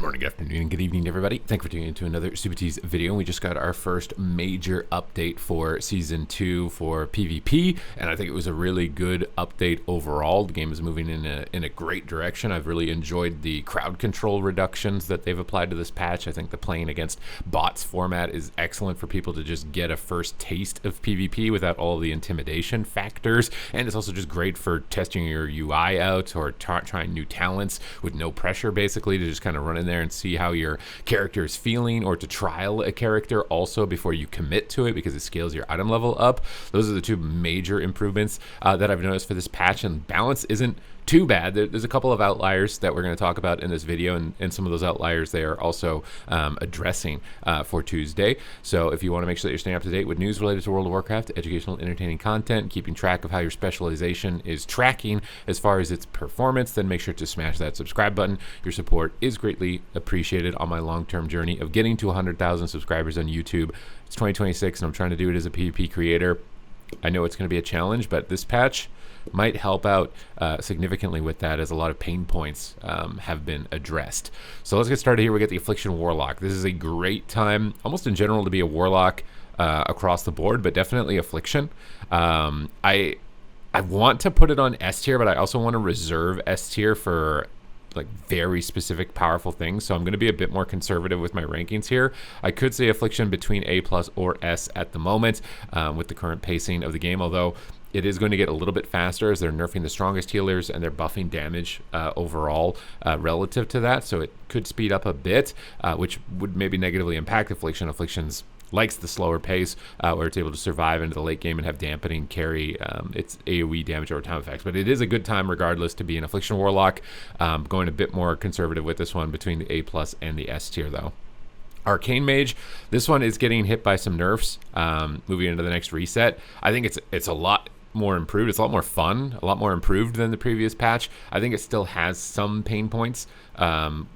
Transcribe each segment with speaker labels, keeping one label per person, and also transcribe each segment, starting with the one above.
Speaker 1: Morning, afternoon, and good evening, everybody. Thank you for tuning into another Supatease video. We just got our first major update for Season 2 for PvP, and I think it was a really good update overall. The game is moving in a great direction. I've really enjoyed the crowd control reductions that they've applied to this patch. I think the playing against bots format is excellent for people to just get a first taste of PvP without all the intimidation factors, and it's also just great for testing your UI out or trying new talents with no pressure, basically, to just kind of run in there and see how your character is feeling, or to trial a character also before you commit to it because it scales your item level up. Those are the two major improvements that I've noticed for this patch, and balance isn't too bad. There's a couple of outliers that we're going to talk about in this video, and some of those outliers they are also addressing for Tuesday. So if you want to make sure that you're staying up to date with news related to World of Warcraft, educational, entertaining content, keeping track of how your specialization is tracking as far as its performance, then make sure to smash that subscribe button. Your support is greatly appreciated on my long-term journey of getting to 100,000 subscribers on YouTube. It's 2026, and I'm trying to do it as a PvP creator. I know it's going to be a challenge, but this patch might help out significantly with that, as a lot of pain points have been addressed. So let's get started here. We get the Affliction Warlock. This is a great time, almost in general, to be a Warlock across the board, but definitely Affliction. I want to put it on S tier, but I also want to reserve S tier for like very specific powerful things, so I'm going to be a bit more conservative with my rankings here. I could say Affliction between A+ or S at the moment with the current pacing of the game, although it is going to get a little bit faster as they're nerfing the strongest healers and they're buffing damage overall relative to that, so it could speed up a bit, which would maybe negatively impact Affliction. Affliction's likes the slower pace where it's able to survive into the late game and have dampening carry its AoE damage over time effects. But it is a good time regardless to be an Affliction Warlock. Going a bit more conservative with this one between the A+ and the S tier though. Arcane Mage, this one is getting hit by some nerfs moving into the next reset. I think it's a lot more improved. It's a lot more fun, a lot more improved than the previous patch. I think it still has some pain points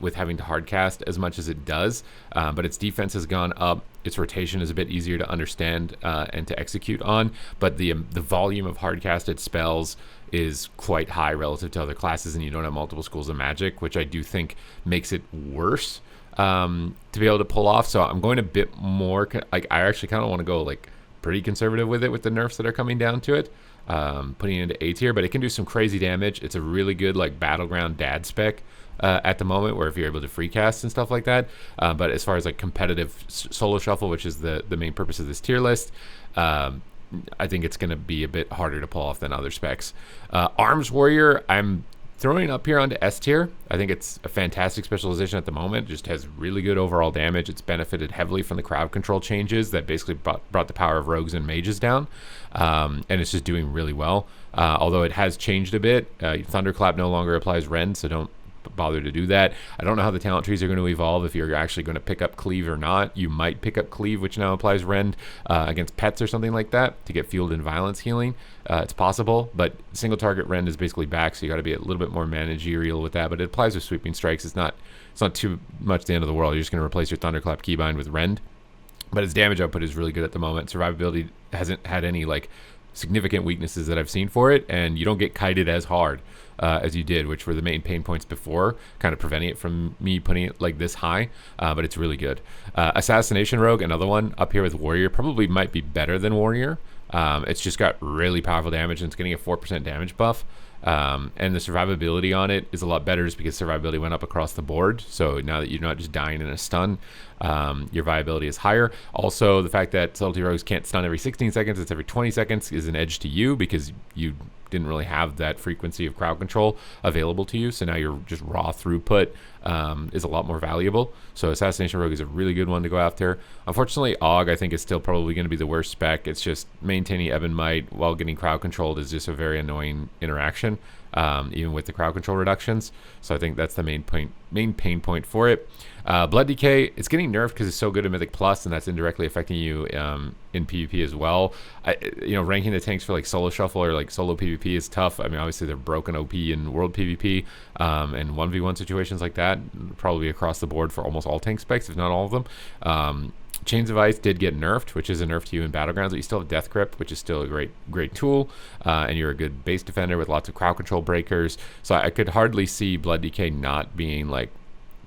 Speaker 1: with having to hardcast as much as it does, but its defense has gone up. Its rotation is a bit easier to understand and to execute on, but the volume of hardcasted spells is quite high relative to other classes, and you don't have multiple schools of magic, which I do think makes it worse to be able to pull off. So I'm going a bit more, like, I actually kind of want to go like pretty conservative with it with the nerfs that are coming down to it, putting it into A tier, but it can do some crazy damage. It's a really good like battleground dad spec at the moment, where if you're able to free cast and stuff like that, but as far as like competitive solo shuffle, which is the main purpose of this tier list, I think it's going to be a bit harder to pull off than other specs. Arms Warrior, I'm throwing up here onto S tier. I think it's a fantastic specialization at the moment. It just has really good overall damage. It's benefited heavily from the crowd control changes that basically brought the power of rogues and mages down, and it's just doing really well. Although it has changed a bit. Thunderclap no longer applies rend, so don't bother to do that. I don't know how the talent trees are going to evolve, if you're actually going to pick up Cleave or not. You might pick up Cleave, which now applies rend against pets or something like that to get fueled in violence healing. It's possible, but single target rend is basically back, so you got to be a little bit more managerial with that, but it applies with sweeping strikes. It's not too much the end of the world. You're just going to replace your Thunderclap keybind with rend, but its damage output is really good at the moment. Survivability hasn't had any like significant weaknesses that I've seen for it, and you don't get kited as hard as you did, which were the main pain points before, kind of preventing it from me putting it like this high, but it's really good. Assassination Rogue, another one up here with Warrior, probably might be better than Warrior. It's just got really powerful damage, and it's getting a 4% damage buff. And the survivability on it is a lot better just because survivability went up across the board. So now that you're not just dying in a stun, your viability is higher. Also, the fact that Subtlety Rogues can't stun every 16 seconds, it's every 20 seconds, is an edge to you because you didn't really have that frequency of crowd control available to you. So now your just raw throughput is a lot more valuable. So Assassination Rogue is a really good one to go after. Unfortunately, AUG I think is still probably going to be the worst spec. It's just maintaining Ebb and Might while getting crowd controlled is just a very annoying interaction, even with the crowd control reductions. So I think that's the main pain point for it. Blood Decay, it's getting nerfed because it's so good at Mythic Plus, and that's indirectly affecting you in PvP as well. Ranking the tanks for like solo shuffle or like solo PvP is tough. I mean, obviously they're broken OP in world PvP and 1v1 situations like that, probably across the board for almost all tank specs, if not all of them. Chains of Ice did get nerfed, which is a nerf to you in Battlegrounds, but you still have Death Grip, which is still a great tool, and you're a good base defender with lots of crowd control breakers. So I could hardly see Blood Decay not being like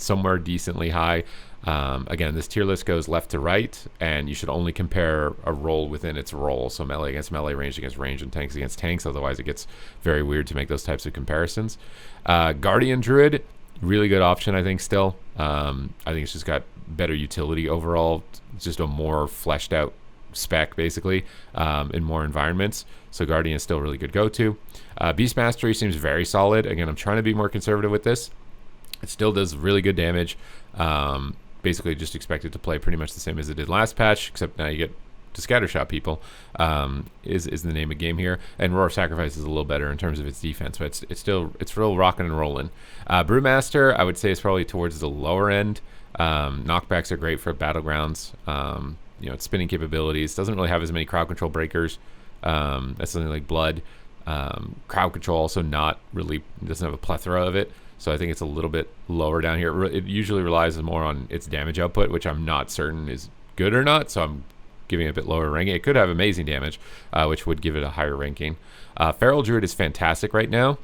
Speaker 1: somewhere decently high. Again, this tier list goes left to right, and you should only compare a role within its role. So melee against melee, range against range, and tanks against tanks. Otherwise, it gets very weird to make those types of comparisons. Guardian Druid, really good option, I think, still. I think it's just got better utility overall. It's just a more fleshed out spec, basically, in more environments. So Guardian is still a really good go-to. Beast Mastery seems very solid. Again, I'm trying to be more conservative with this. It still does really good damage. Basically, just expect it to play pretty much the same as it did last patch, except now you get to scattershot people, is the name of the game here. And Roar Sacrifice is a little better in terms of its defense, but it's real rocking and rolling. Brewmaster, I would say, is probably towards the lower end. Knockbacks are great for battlegrounds. Its spinning capabilities doesn't really have as many crowd control breakers. That's something like Blood. Crowd control also not really, doesn't have a plethora of it. So I think it's a little bit lower down here. It usually relies more on its damage output, which I'm not certain is good or not. So I'm giving it a bit lower ranking. It could have amazing damage, which would give it a higher ranking. Feral Druid is fantastic right now.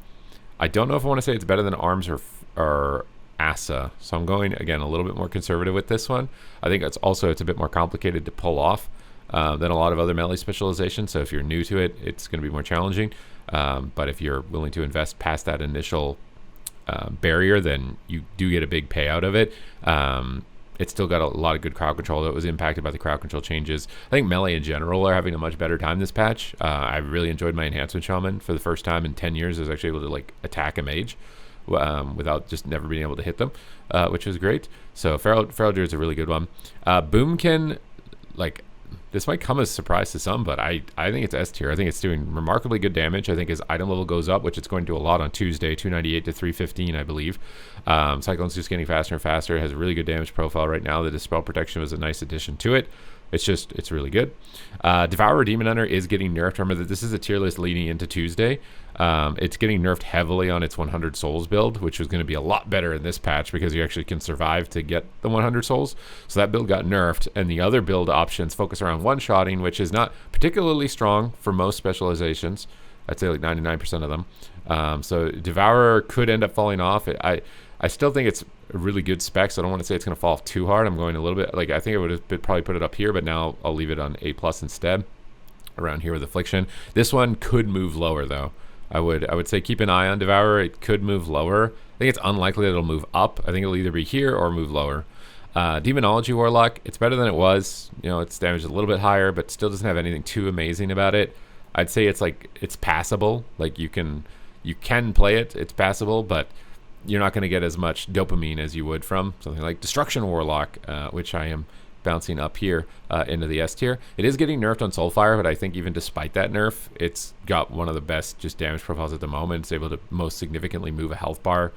Speaker 1: I don't know if I want to say it's better than Arms or Asa. So I'm going, again, a little bit more conservative with this one. I think it's a bit more complicated to pull off than a lot of other melee specializations. So if you're new to it, it's going to be more challenging. But if you're willing to invest past that initial barrier, then you do get a big payout of it. It's still got a lot of good crowd control that was impacted by the crowd control changes. I think melee in general are having a much better time this patch. I really enjoyed my enhancement shaman for the first time in 10 years. I was actually able to attack a mage without just never being able to hit them, which was great. So Feral Druid is a really good one. Boomkin, this might come as a surprise to some, but I think it's S tier. I think it's doing remarkably good damage. I think as item level goes up, which it's going to do a lot on Tuesday, 298 to 315, I believe. Cyclone's just getting faster and faster. It has a really good damage profile right now. The Dispel Protection was a nice addition to it. It's really good. Devourer Demon Hunter is getting nerfed. Remember that this is a tier list leading into Tuesday. It's getting nerfed heavily on its 100 souls build, which was going to be a lot better in this patch because you actually can survive to get the 100 souls. So that build got nerfed, and the other build options focus around one-shotting, which is not particularly strong for most specializations. I'd say 99% of them. So Devourer could end up falling off. I still think it's a really good spec, so I don't want to say it's going to fall off too hard. I'm going a little bit, I think I would have probably put it up here, but now I'll leave it on A+ instead, around here with Affliction. This one could move lower, though. I would say keep an eye on Devourer. It could move lower. I think it's unlikely that it'll move up. I think it'll either be here or move lower. Demonology Warlock, it's better than it was. Its damage is a little bit higher, but still doesn't have anything too amazing about it. I'd say it's passable. You can play it. It's passable, but you're not going to get as much dopamine as you would from something like Destruction Warlock, which I am bouncing up here into the S tier. It is getting nerfed on Soulfire, but I think even despite that nerf, it's got one of the best just damage profiles at the moment. It's able to most significantly move a health bar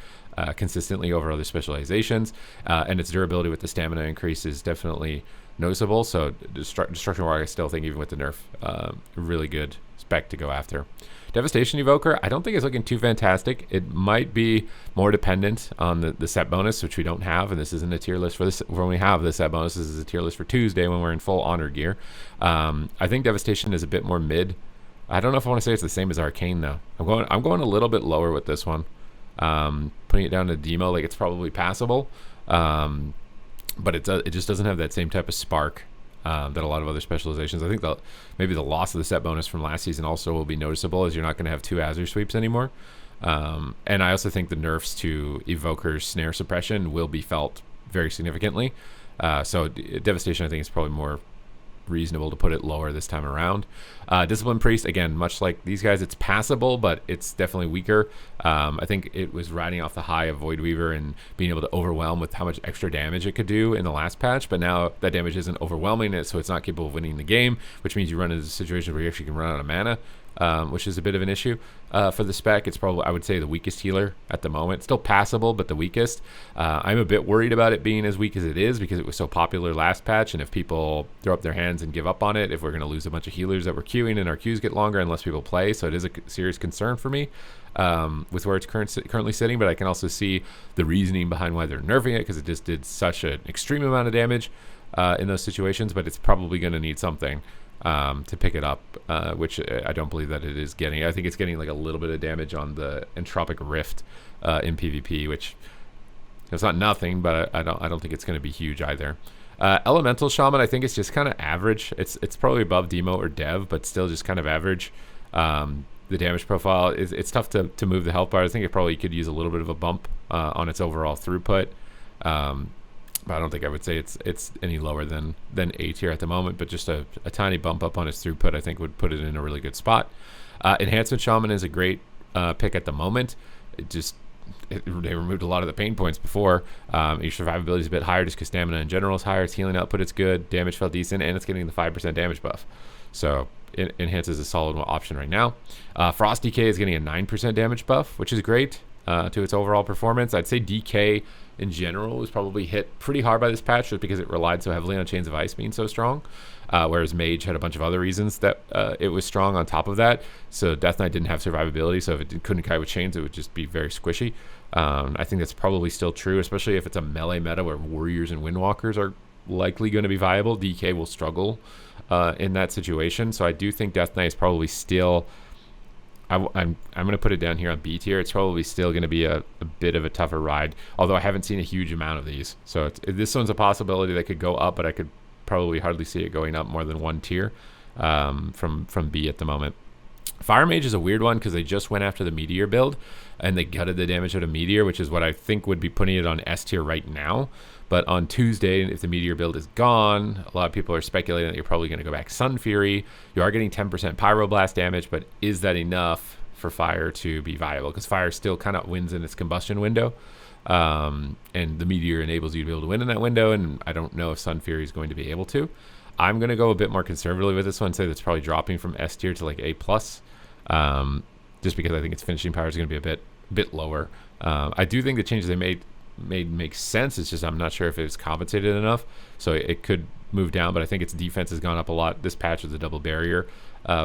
Speaker 1: consistently over other specializations, and its durability with the stamina increase is definitely noticeable. So Destruction Warlock, I still think, even with the nerf, really good spec to go after. Devastation Evoker, I don't think it's looking too fantastic. It might be more dependent on the set bonus, which we don't have, and this isn't a tier list for this. When we have the set bonus, this is a tier list for Tuesday when we're in full honor gear. I think Devastation is a bit more mid. I don't know if I want to say it's the same as Arcane, though. I'm going a little bit lower with this one. Putting it down to Demo, it's probably passable, but it just doesn't have that same type of spark that a lot of other specializations. I think maybe the loss of the set bonus from last season also will be noticeable, as you're not going to have 2 Azure sweeps anymore. And I also think the nerfs to Evoker's snare suppression will be felt very significantly. So Devastation, I think, is probably more reasonable to put it lower this time around. Discipline Priest, again, much like these guys, it's passable, but it's definitely weaker. I think it was riding off the high of Void Weaver and being able to overwhelm with how much extra damage it could do in the last patch, but now that damage isn't overwhelming it, so it's not capable of winning the game, which means you run into situations where you actually can run out of mana, which is a bit of an issue for the spec. It's probably, I would say, the weakest healer at the moment. Still passable, but the weakest. I'm a bit worried about it being as weak as it is because it was so popular last patch, and if people throw up their hands and give up on it, if we're going to lose a bunch of healers that were queuing and our queues get longer unless people play, so it is a serious concern for me with where it's currently sitting, but I can also see the reasoning behind why they're nerfing it, because it just did such an extreme amount of damage in those situations, but it's probably going to need something to pick it up, which I don't believe that it is getting. I think it's getting a little bit of damage on the Entropic Rift in PvP, which It's not nothing, but I don't think it's going to be huge either. Elemental Shaman, I think it's just kind of average. It's probably above Demo or Dev, but still just kind of average. The damage profile it's tough to move the health bar. I think it probably could use a little bit of a bump on its overall throughput. But I don't think I would say it's any lower than A tier at the moment. But just a tiny bump up on its throughput, I think would put it in a really good spot. Enhancement Shaman is a great pick at the moment. They removed a lot of the pain points before. Your survivability is a bit higher just because stamina in general is higher. Its healing output is good. Damage felt decent, and it's getting the 5% damage buff. So it enhances a solid option right now. Frost DK is getting a 9% damage buff, which is great to its overall performance. I'd say DK in general was probably hit pretty hard by this patch just because it relied so heavily on Chains of Ice being so strong. Whereas Mage had a bunch of other reasons that it was strong on top of that. So Death Knight didn't have survivability, so if it couldn't kite with chains, it would just be very squishy. I think that's probably still true, especially if it's a melee meta where Warriors and Windwalkers are likely going to be viable. DK will struggle in that situation. So I do think Death Knight is probably still... I'm going to put it down here on B tier. It's probably still going to be a bit of a tougher ride, although I haven't seen a huge amount of these. So this one's a possibility that could go up, but I could probably hardly see it going up more than one tier from B at the moment. Fire Mage is a weird one because they just went after the Meteor build and they gutted the damage out of Meteor, which is what I think would be putting it on S tier right now. But on Tuesday, if the Meteor build is gone, a lot of people are speculating that you're probably going to go back Sun Fury. You are getting 10% Pyroblast damage, but is that enough for Fire to be viable? Because Fire still kind of wins in its combustion window. And the Meteor enables you to be able to win in that window, and I don't know if Sun Fury is going to be able to. I'm going to go a bit more conservatively with this one, say that's probably dropping from S tier to like A+, just because I think its finishing power is going to be a bit lower. I do think the changes they made make sense. It's just I'm not sure if it's compensated enough, so it could move down, but I think its defense has gone up a lot this patch with the double barrier,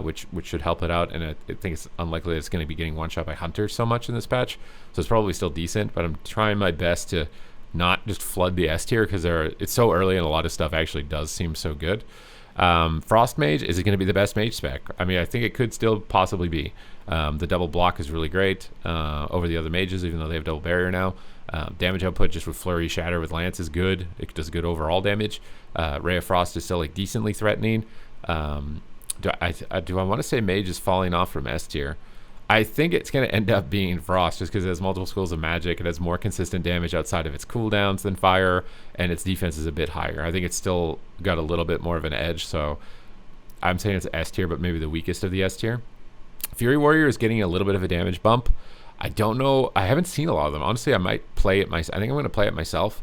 Speaker 1: which should help it out, and I think it's unlikely that it's going to be getting one shot by Hunters so much in this patch, so it's probably still decent, but I'm trying my best to not just flood the S tier because it's so early and a lot of stuff actually does seem so good. Frost Mage, is it going to be the best mage spec? I mean, I think it could still possibly be. The double block is really great over the other mages, even though they have double barrier now. Damage output just with Flurry Shatter with Lance is good. It does good overall damage. Ray of Frost is still like decently threatening. Do I want to say Mage is falling off from S tier? I think it's going to end up being Frost just because it has multiple schools of magic. It has more consistent damage outside of its cooldowns than Fire, and its defense is a bit higher. I think it's still got a little bit more of an edge, so I'm saying it's S tier, but maybe the weakest of the S tier. Fury Warrior is getting a little bit of a damage bump. I don't know. I haven't seen a lot of them. Honestly, I might play it myself. I think I'm going to play it myself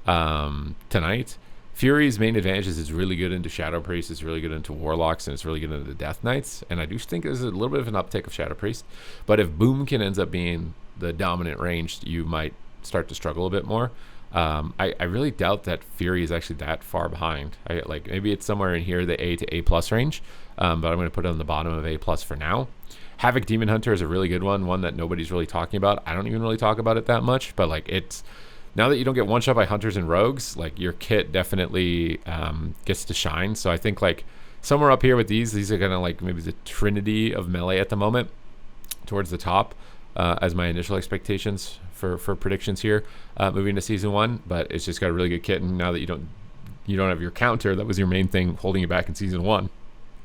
Speaker 1: tonight. Fury's main advantage is it's really good into Shadow Priest, it's really good into Warlocks, and it's really good into the Death Knights. And I do think there's a little bit of an uptick of Shadow Priest. But if Boomkin ends up being the dominant range, you might start to struggle a bit more. I really doubt that Fury is actually that far behind. Maybe it's somewhere in here, the A to A+ range, but I'm going to put it on the bottom of A+ for now. Havoc Demon Hunter is a really good one that nobody's really talking about. I don't even really talk about it that much, but it's... Now that you don't get one shot by Hunters and Rogues, your kit definitely gets to shine. So I think somewhere up here with these are kind of maybe the trinity of melee at the moment, towards the top, as my initial expectations for predictions here moving to season 1. But it's just got a really good kit, and now that you don't have your counter, that was your main thing holding you back in season 1,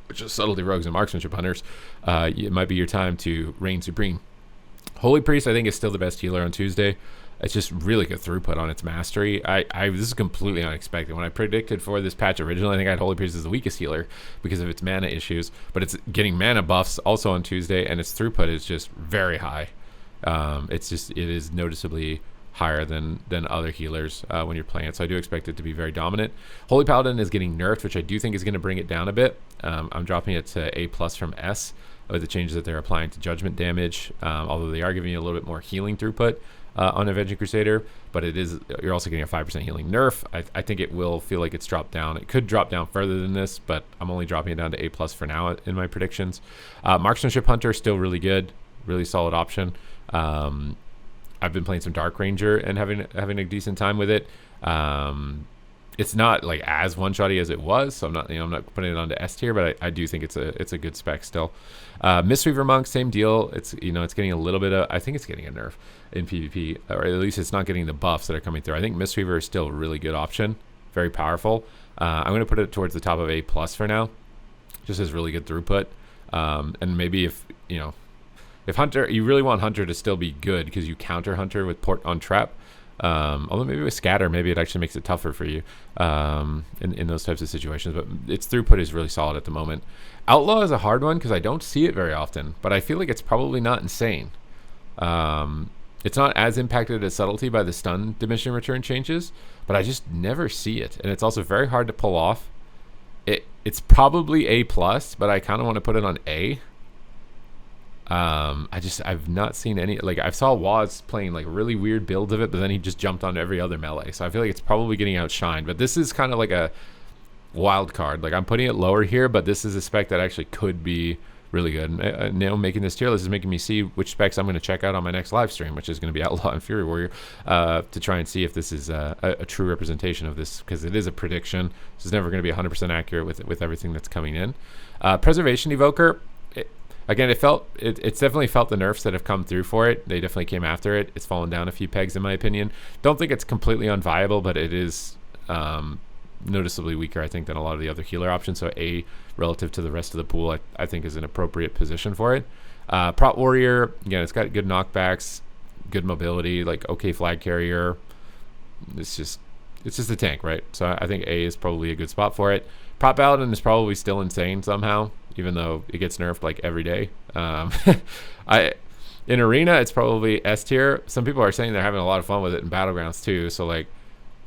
Speaker 1: which is Subtlety Rogues and Marksmanship Hunters. It might be your time to reign supreme. Holy Priest, I think, is still the best healer on Tuesday. It's just really good throughput on its mastery. This is completely unexpected. When I predicted for this patch originally, I think I had Holy Priest as the weakest healer because of its mana issues, but it's getting mana buffs also on Tuesday, and its throughput is just very high. It is noticeably higher than other healers when you're playing it, so I do expect it to be very dominant. Holy Paladin is getting nerfed, which I do think is going to bring it down a bit. I'm dropping it to A+ from S with the changes that they're applying to judgment damage, although they are giving you a little bit more healing throughput on Avenging Crusader, but you're also getting a 5% healing nerf. I think it will feel like it's dropped down. It could drop down further than this, but I'm only dropping it down to A+ for now in my predictions. Marksmanship Hunter, still really good, really solid option. I've been playing some Dark Ranger and having a decent time with it. it's not like as one-shotty as it was, so I'm not putting it onto S tier, but I do think it's a good spec still. Mistweaver Monk, same deal. It's it's getting a little bit of, I think it's getting a nerf in PvP, or at least it's not getting the buffs that are coming through. I think Mistweaver is still a really good option, very powerful. I'm going to put it towards the top of A+ for now. Just has really good throughput. And maybe if Hunter, you really want Hunter to still be good because you counter Hunter with port on trap. Although maybe with scatter, maybe it actually makes it tougher for you in those types of situations. But its throughput is really solid at the moment. Outlaw is a hard one because I don't see it very often, but I feel like it's probably not insane. It's not as impacted as Subtlety by the stun diminishing return changes, but I just never see it. And it's also very hard to pull off. It's probably A+, but I kind of want to put it on A. I've not seen any, like I saw Waz playing like really weird builds of it, but then he just jumped on every other melee. So I feel like it's probably getting outshined, but this is kind of like a wild card. Like I'm putting it lower here, but this is a spec that actually could be really good. Now making this tier list is making me see which specs I'm going to check out on my next live stream, which is going to be Outlaw and Fury Warrior, to try and see if this is a true representation of this, because it is a prediction. This is never going to be 100% accurate with everything that's coming in. Preservation Evoker, again, it's definitely felt the nerfs that have come through for it. They definitely came after it. It's fallen down a few pegs in my opinion. Don't think it's completely unviable, but it is noticeably weaker, I think, than a lot of the other healer options. So A, relative to the rest of the pool, I think is an appropriate position for it. Prot Warrior, again, it's got good knockbacks, good mobility, like okay flag carrier. It's just a tank, right? So I think A is probably a good spot for it. Prot Paladin is probably still insane somehow, even though it gets nerfed like every day. In Arena, it's probably S tier. Some people are saying they're having a lot of fun with it in Battlegrounds too. So like,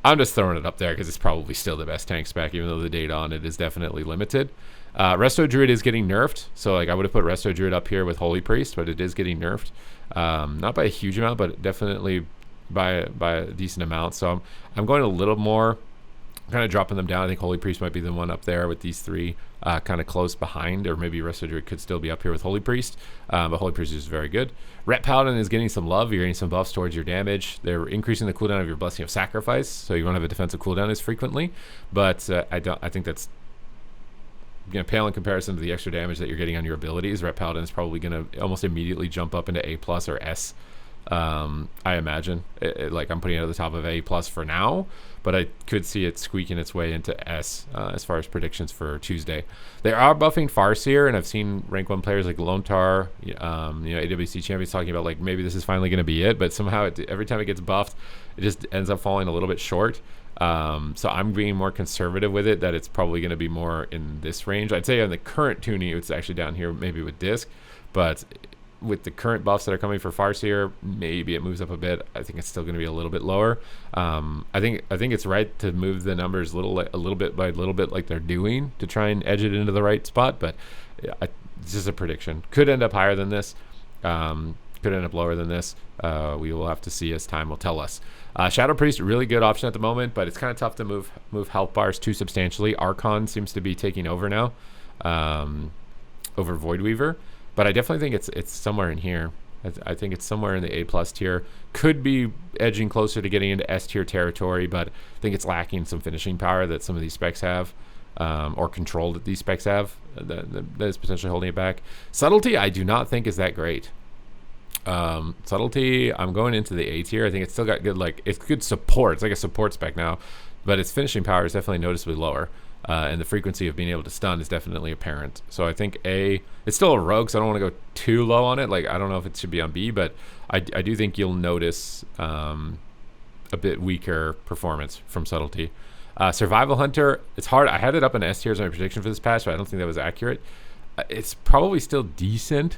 Speaker 1: I'm just throwing it up there because it's probably still the best tank spec, even though the data on it is definitely limited. Resto Druid is getting nerfed, so like I would have put Resto Druid up here with Holy Priest, but it is getting nerfed. Not by a huge amount, but definitely by a decent amount. So I'm going a little more, kind of dropping them down. I think Holy Priest might be the one up there with these three kind of close behind, or maybe Resto Druid could still be up here with Holy Priest, but Holy Priest is very good. Ret Paladin is getting some love. You're getting some buffs towards your damage. They're increasing the cooldown of your Blessing of Sacrifice, so you won't have a defensive cooldown as frequently, but I think that's pale in comparison to the extra damage that you're getting on your abilities. Ret Paladin is probably going to almost immediately jump up into A+ or S. I imagine like I'm putting it at the top of A+ for now, but I could see it squeaking its way into S as far as predictions for Tuesday. They are buffing Farseer, and I've seen rank 1 players like Lontar, AWC champions talking about like maybe this is finally going to be it, but somehow every time it gets buffed, it just ends up falling a little bit short. So I'm being more conservative with it, that it's probably going to be more in this range. I'd say on the current tuning, it's actually down here maybe with Disc, but with the current buffs that are coming for Farseer, maybe it moves up a bit. I think it's still going to be a little bit lower. I think it's right to move the numbers a little bit by little bit, like they're doing, to try and edge it into the right spot. But it's just a prediction. Could end up higher than this. Could end up lower than this. We will have to see as time will tell us. Shadow Priest, really good option at the moment, but it's kind of tough to move health bars too substantially. Archon seems to be taking over now, over Void Weaver. But I definitely think it's somewhere in here. I think it's somewhere in the A+ tier. Could be edging closer to getting into S tier territory, but I think it's lacking some finishing power that some of these specs have, or control that these specs have, that is potentially holding it back. Subtlety, I do not think is that great. Subtlety, I'm going into the A tier. I think it's still got good, like, it's good support. It's like a support spec now, but its finishing power is definitely noticeably lower. And the frequency of being able to stun is definitely apparent. So I think A, it's still a rogue, so I don't want to go too low on it. Like, I don't know if it should be on B, but I do think you'll notice a bit weaker performance from Subtlety. Survival Hunter, it's hard. I had it up in S tier as my prediction for this patch, but I don't think that was accurate. It's probably still decent.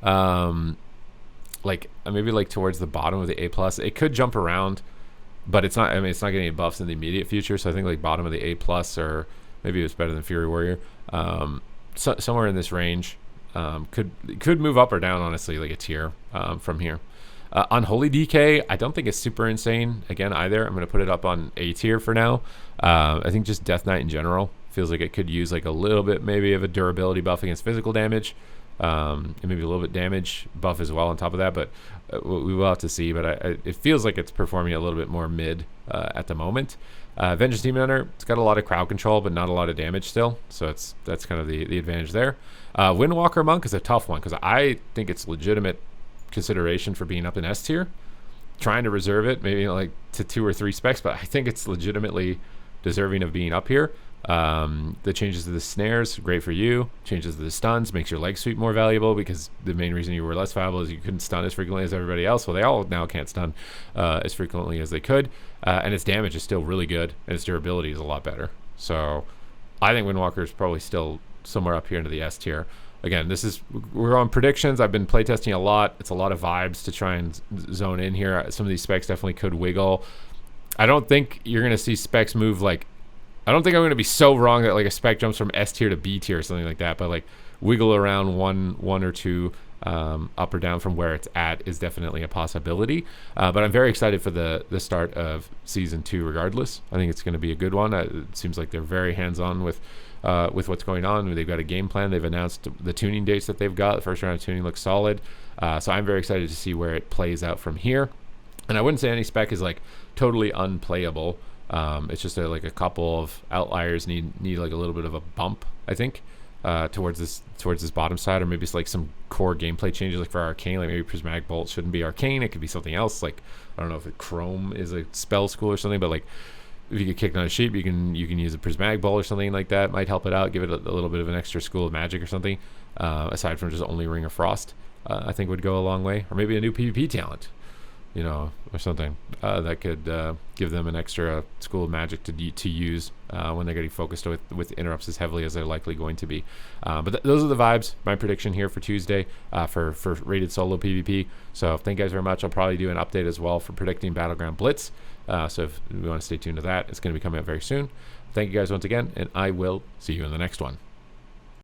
Speaker 1: Like maybe like towards the bottom of the A+. It could jump around, but it's not. I mean, it's not getting any buffs in the immediate future. So I think like bottom of the A+, or maybe it's better than Fury Warrior. Somewhere in this range. Could move up or down, honestly, like a tier from here. Unholy DK, I don't think it's super insane again either. I'm going to put it up on A tier for now. I think just Death Knight in general feels like it could use like a little bit maybe of a durability buff against physical damage, and maybe a little bit damage buff as well on top of that, but we will have to see. But it feels like it's performing a little bit more mid at the moment. Vengeance Demon Hunter, it's got a lot of crowd control, but not a lot of damage still. So that's kind of the advantage there. Windwalker Monk is a tough one because I think it's legitimate consideration for being up in S tier. Trying to reserve it maybe like to 2 or 3 specs, but I think it's legitimately deserving of being up here. The changes to the snares, great for you. Changes to the stuns, makes your leg sweep more valuable because the main reason you were less valuable is you couldn't stun as frequently as everybody else. Well, they all now can't stun as frequently as they could. And its damage is still really good, and its durability is a lot better. So I think Windwalker is probably still somewhere up here into the S tier. Again, we're on predictions. I've been playtesting a lot. It's a lot of vibes to try and zone in here. Some of these specs definitely could wiggle. I don't think you're going to see specs move like, I don't think I'm going to be so wrong that like a spec jumps from S tier to B tier or something like that, but like wiggle around one or two up or down from where it's at is definitely a possibility. But I'm very excited for the start of season 2 regardless. I think it's going to be a good one. It seems like they're very hands-on with what's going on. They've got a game plan. They've announced the tuning dates that they've got. The first round of tuning looks solid. So I'm very excited to see where it plays out from here. And I wouldn't say any spec is like totally unplayable. It's just like a couple of outliers need like a little bit of a bump, I think, towards this bottom side, or maybe it's like some core gameplay changes, like for Arcane, like maybe Prismatic Bolt shouldn't be Arcane. It could be something else. Like I don't know if Chrome is a spell school or something, but like if you get kicked on a sheep, you can use a Prismatic Bolt or something like that. Might help it out, give it a little bit of an extra school of magic or something, aside from just only Ring of Frost. I think would go a long way, or maybe a new PvP talent, or something that could give them an extra school of magic to use when they're getting focused with interrupts as heavily as they're likely going to be. But those are the vibes. My prediction here for Tuesday for rated solo PvP. So thank you guys very much. I'll probably do an update as well for predicting Battleground Blitz. So if we want to stay tuned to that, it's going to be coming out very soon. Thank you guys once again, and I will see you in the next one.